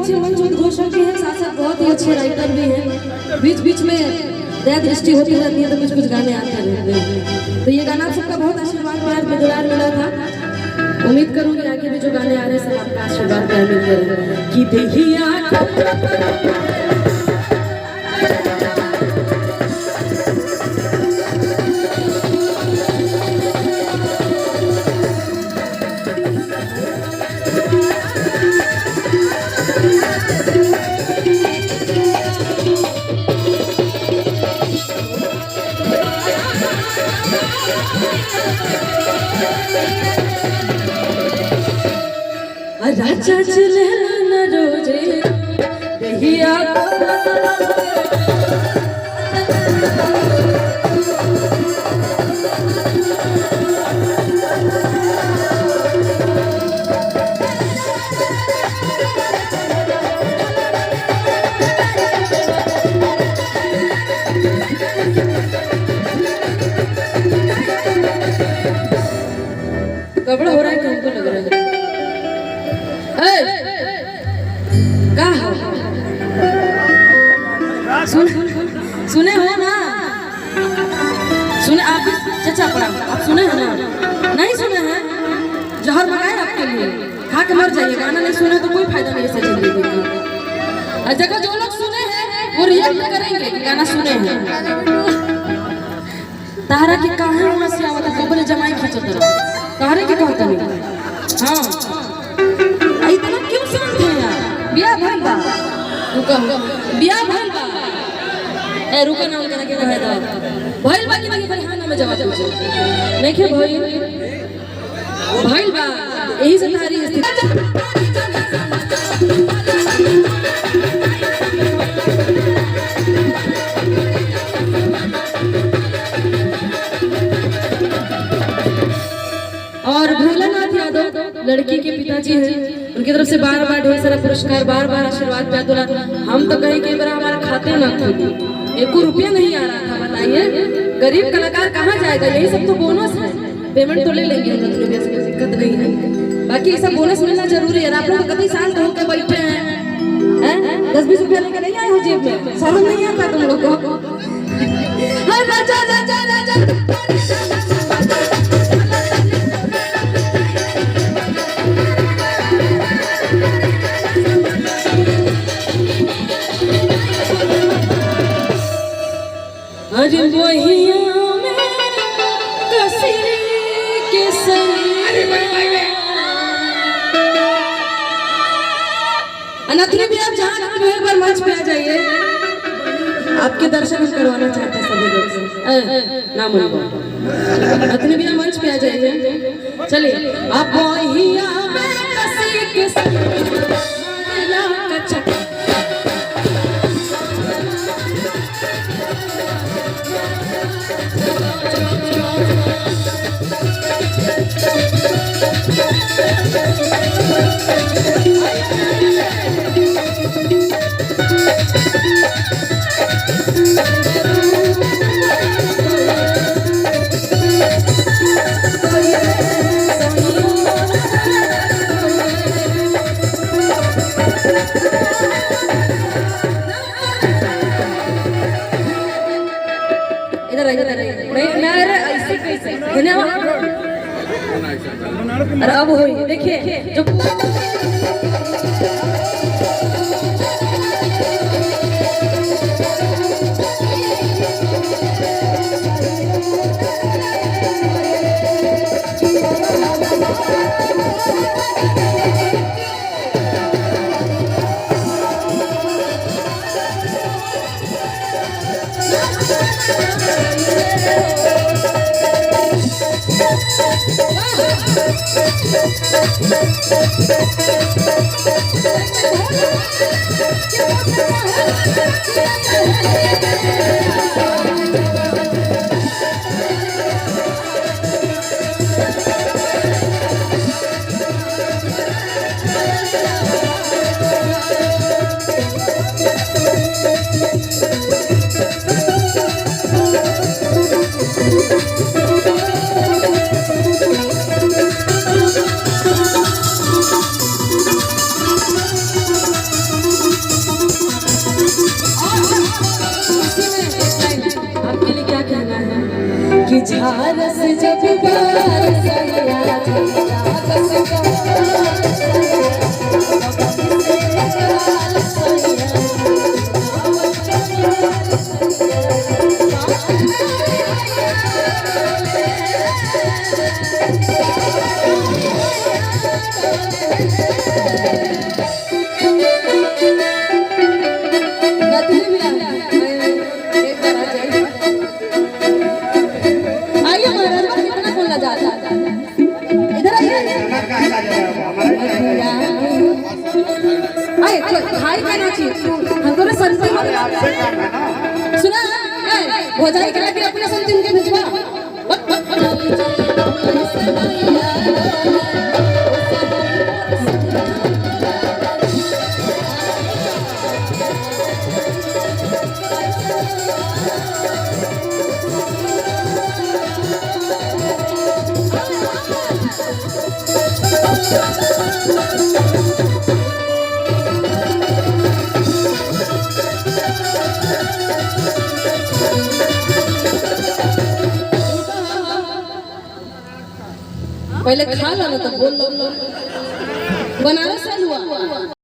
अच्छे मंच उद्घोषक भी हैं, साथ साथ बहुत ही अच्छे राइटर भी हैं। बीच बीच में दया दृष्टि होती रहती है तो कुछ कुछ गाने आते रहते हैं। तो ये गाना आप सबका बहुत आशीर्वाद प्यार में दुलार मिला था। उम्मीद करूंगी आगे भी जो गाने आ रहे हैं सब आपका आशीर्वाद प्यार मिलते रहे। कि देहिया राजा चले न रोजे देहिया गड़बड़ हो रहा है हमको लग रहा है। सुने हो ना, सुने आप चचा पड़ा आप सुने हैं ना? नहीं सुने हैं? जहर मंगाए आपके लिए खा के मर जाइए। गाना नहीं सुने तो कोई फायदा नहीं है जिंदगी का। जगह जो लोग सुने हैं वो रिएक्ट करेंगे कि गाना सुने हैं। तारा की काहे होना से आवत है बड़े जमाई खींचत रहा तारे के कहत नहीं। हां इतना क्यों शांत है यार? बियाह भइल बा रुको बियाह भइल बा ए रुको ना उनका के कहे दो भइल बा कि नहीं भाई? हां ना में जवाब दो नहीं के भइल बा यही से तारी स्थिति। और भोलानाथ यादव लड़की के पिताजी हैं, उनकी तरफ से बार बार ढेर सारा पुरस्कार बार बार आशीर्वाद प्यार दुला। हम तो कहीं कई बार हमारा खाते न खुली एक रुपया नहीं आ रहा था। बताइए गरीब कलाकार कहाँ जाएगा? यही सब तो बोनस है। पेमेंट तो ले लेंगे हम लोग, कोई दिक्कत नहीं है। बाकी ये सब बोनस मिलना जरूरी है। आप लोग कभी शांत होकर बैठे हैं 10-20 रुपया लेकर नहीं आए हो जेब में? शर्म नहीं आता तुम लोग को? राजा राजा राजा अरे वहिया में कसी के अनाथनी भी आप जहाँ एक बार मंच पे आ जाइए। आपके दर्शन हम करवाना चाहते हैं सभी लोग से। नाम अनाथनी भी मंच पे आ जाइए। चलिए आप वहिया में कसी के अरे अब हो देखिए जो झारस जब बार सैया झारस भाई का नाची हमको ना संती सुना भोजाई के लगे अपने संती उनके भिजवा पहले खा लो ना तो बोल लो बनारस हलवा।